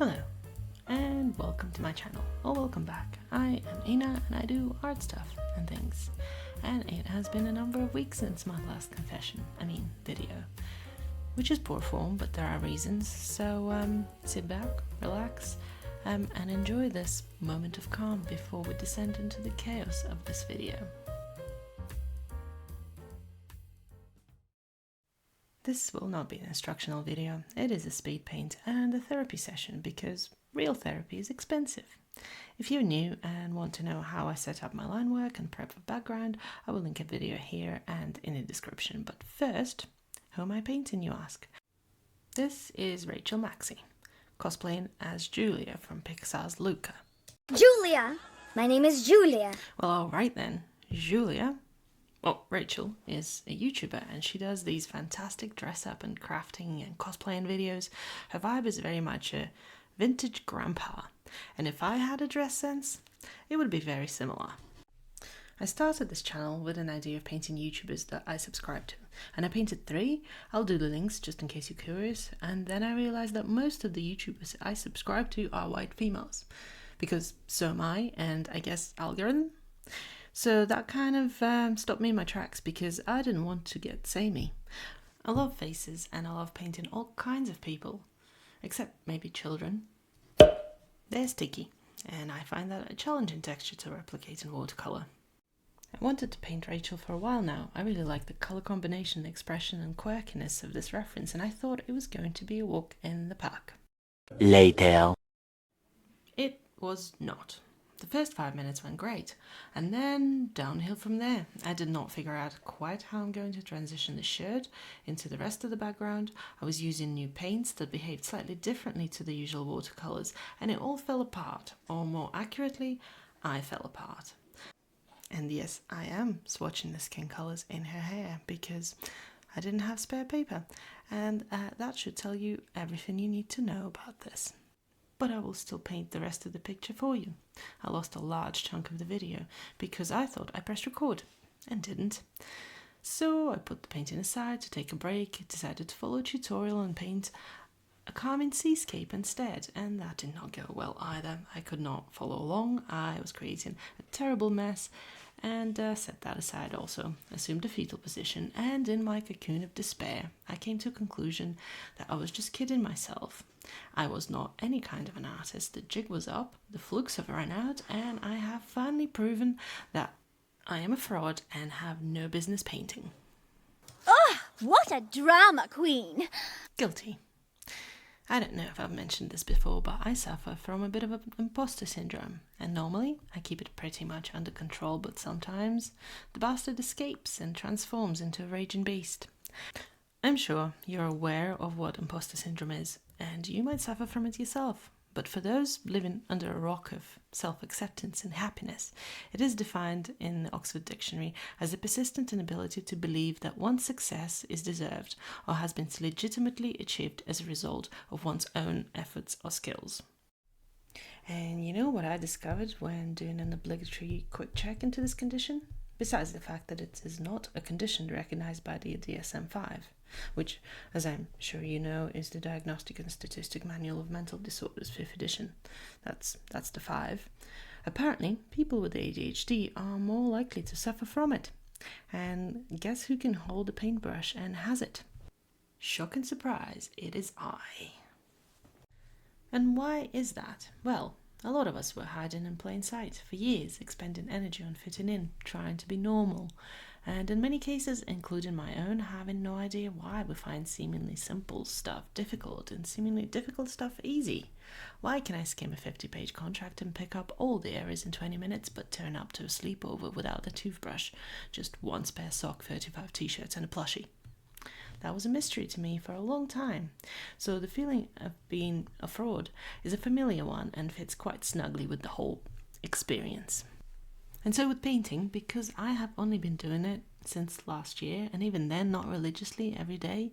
Hello, and welcome to my channel, or welcome back. I am Ina, and I do art stuff and things. And it has been a number of weeks since my last video. Which is poor form, but there are reasons, so sit back, relax, and enjoy this moment of calm before we descend into the chaos of this video. This will not be an instructional video, it is a speed paint and a therapy session because real therapy is expensive. If you're new and want to know how I set up my line work and prep for background, I will link a video here and in the description. But first, who am I painting, you ask? This is Rachel Maksy, cosplaying as Giulia from Pixar's Luca. Giulia! My name is Giulia. Well, alright then, Giulia. Well, Rachel is a YouTuber and she does these fantastic dress up and crafting and cosplaying videos. Her vibe is very much a vintage grandpa, and if I had a dress sense, it would be very similar. I started this channel with an idea of painting YouTubers that I subscribe to, and I painted 3. I'll do the links just in case you're curious, and then I realized that most of the YouTubers I subscribe to are white females, because so am I, and I guess algorithm. So that kind of stopped me in my tracks because I didn't want to get samey. I love faces and I love painting all kinds of people, except maybe children. They're sticky, and I find that a challenging texture to replicate in watercolor. I wanted to paint Rachel for a while now. I really like the color combination, expression and quirkiness of this reference, and I thought it was going to be a walk in the park. Later. It was not. The first 5 minutes went great, and then downhill from there. I did not figure out quite how I'm going to transition the shirt into the rest of the background. I was using new paints that behaved slightly differently to the usual watercolors, and it all fell apart, or more accurately, I fell apart. And yes, I am swatching the skin colors in her hair because I didn't have spare paper, and that should tell you everything you need to know about this. But I will still paint the rest of the picture for you. I lost a large chunk of the video because I thought I pressed record and didn't. So I put the painting aside to take a break, decided to follow a tutorial and paint a calming seascape instead, and that did not go well either. I could not follow along, I was creating a terrible mess, and set that aside also, assumed a fetal position, and in my cocoon of despair, I came to a conclusion that I was just kidding myself. I was not any kind of an artist, the jig was up, the flukes have run out, and I have finally proven that I am a fraud and have no business painting. Ugh, what a drama queen! Guilty. I don't know if I've mentioned this before, but I suffer from a bit of imposter syndrome, and normally I keep it pretty much under control, but sometimes the bastard escapes and transforms into a raging beast. I'm sure you're aware of what imposter syndrome is, and you might suffer from it yourself. But for those living under a rock of self-acceptance and happiness, it is defined in the Oxford Dictionary as a persistent inability to believe that one's success is deserved or has been legitimately achieved as a result of one's own efforts or skills. And you know what I discovered when doing an obligatory quick check into this condition? Besides the fact that it is not a condition recognized by the DSM-5, which, as I'm sure you know, is the Diagnostic and Statistic Manual of Mental Disorders 5th edition. That's the 5. Apparently, people with ADHD are more likely to suffer from it. And guess who can hold a paintbrush and has it? Shock and surprise, it is I. And why is that? Well, a lot of us were hiding in plain sight for years, expending energy on fitting in, trying to be normal, and in many cases, including my own, having no idea why we find seemingly simple stuff difficult and seemingly difficult stuff easy. Why can I skim a 50-page contract and pick up all the errors in 20 minutes but turn up to a sleepover without a toothbrush, just 1 spare sock, 35 t-shirts and a plushie? That was a mystery to me for a long time, so the feeling of being a fraud is a familiar one and fits quite snugly with the whole experience. And so with painting, because I have only been doing it since last year, and even then not religiously every day,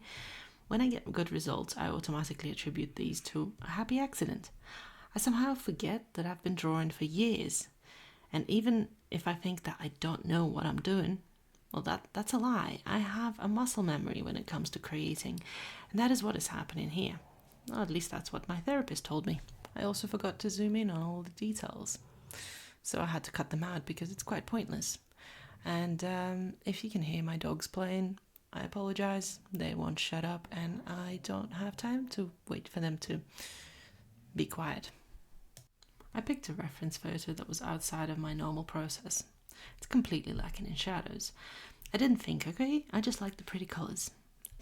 when I get good results I automatically attribute these to a happy accident. I somehow forget that I've been drawing for years, and even if I think that I don't know what I'm doing, well, that's a lie. I have a muscle memory when it comes to creating, and that is what is happening here. Well, at least that's what my therapist told me. I also forgot to zoom in on all the details. So I had to cut them out because it's quite pointless. And if you can hear my dogs playing, I apologize. They won't shut up and I don't have time to wait for them to be quiet. I picked a reference photo that was outside of my normal process. It's completely lacking in shadows. I didn't think, okay, I just like the pretty colours.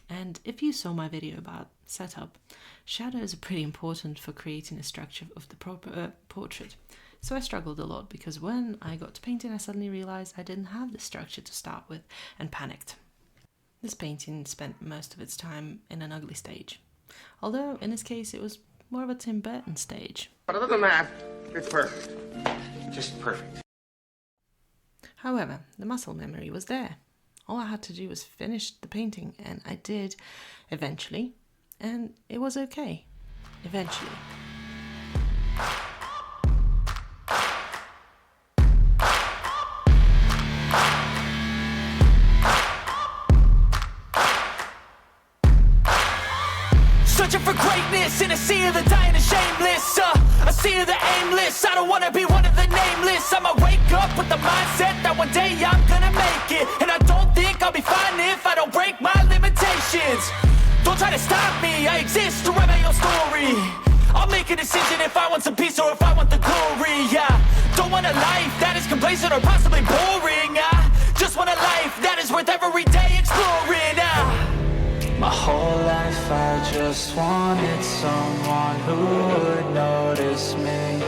And if you saw my video about setup, shadows are pretty important for creating a structure of the proper portrait. So I struggled a lot because when I got to painting, I suddenly realised I didn't have the structure to start with and panicked. This painting spent most of its time in an ugly stage. Although, in this case, it was more of a Tim Burton stage. But other than that, it's perfect. Just perfect. However, the muscle memory was there. All I had to do was finish the painting, and I did eventually, and it was okay. Eventually. Searching for greatness in a sea of the dying and shameless, a sea of the aimless. I don't wanna be one of the nameless. I'ma wake up with the mindset that one day I'm gonna make it, and I don't think I'll be fine if I don't break my limitations. Don't try to stop me, I exist to write my own story. I'll make a decision if I want some peace or if I want the glory. Yeah, don't want a life that is complacent or possibly boring. I just want a life that is worth every day exploring. My whole life I just wanted someone who would notice me.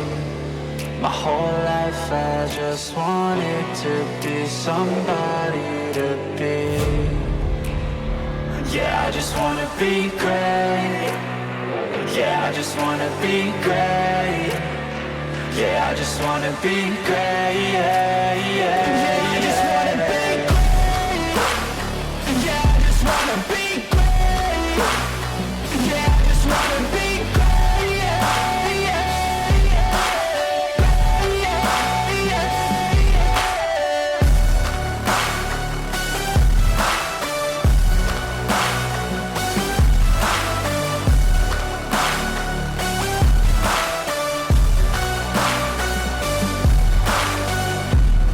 My whole life I just wanted to be somebody to be. Yeah, I just wanna be great. Yeah, I just wanna be great. Yeah, I just wanna be great. Yeah, yeah, yeah, I just wanna be great. Yeah, I just wanna be great. Yeah, I just wanna be great. Yeah, yeah, yeah, yeah, yeah,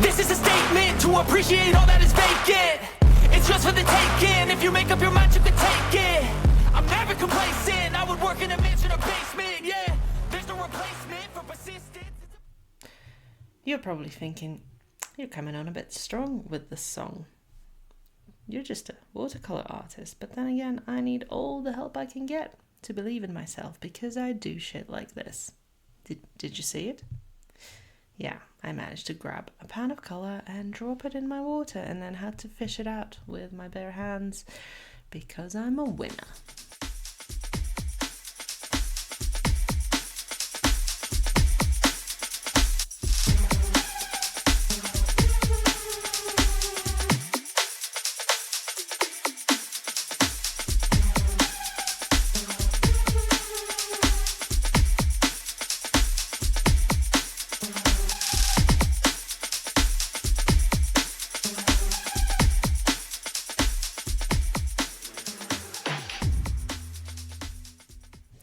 This is a statement to appreciate all that is vacant. It's just for the taking. If you make up your mind, you can take it. I'm never complacent. I would work in a mansion or basement. Yeah, there's no replacement for persistence. You're probably thinking, you're coming on a bit strong with this song. You're just a watercolor artist, but then again, I need all the help I can get to believe in myself because I do shit like this. Did you see it? Yeah, I managed to grab a pan of colour and drop it in my water and then had to fish it out with my bare hands because I'm a winner.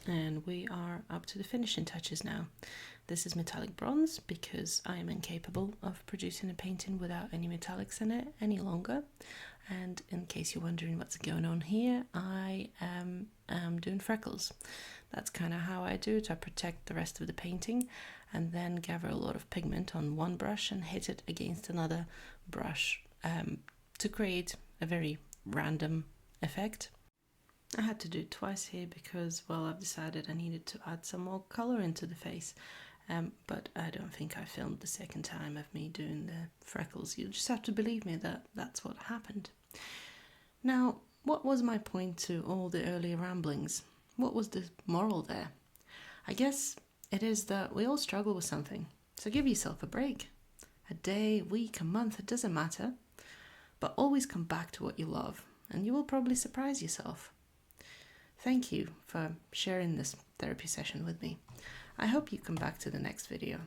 And we are up to the finishing touches now. This is metallic bronze because I am incapable of producing a painting without any metallics in it any longer. And in case you're wondering what's going on here, I am doing freckles. That's kind of how I do it. I protect the rest of the painting and then gather a lot of pigment on one brush and hit it against another brush to create a very random effect. I had to do it twice here because, well, I've decided I needed to add some more colour into the face. But I don't think I filmed the second time of me doing the freckles. You'll just have to believe me that that's what happened. Now, what was my point to all the earlier ramblings? What was the moral there? I guess it is that we all struggle with something. So give yourself a break. A day, week, a month, it doesn't matter. But always come back to what you love and you will probably surprise yourself. Thank you for sharing this therapy session with me. I hope you come back to the next video.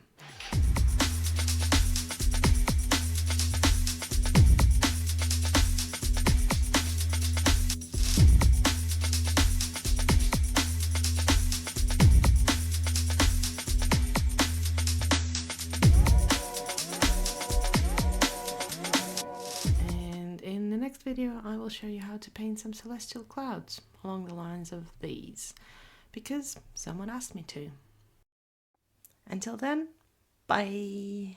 video I will show you how to paint some celestial clouds along the lines of these, because someone asked me to. Until then, bye!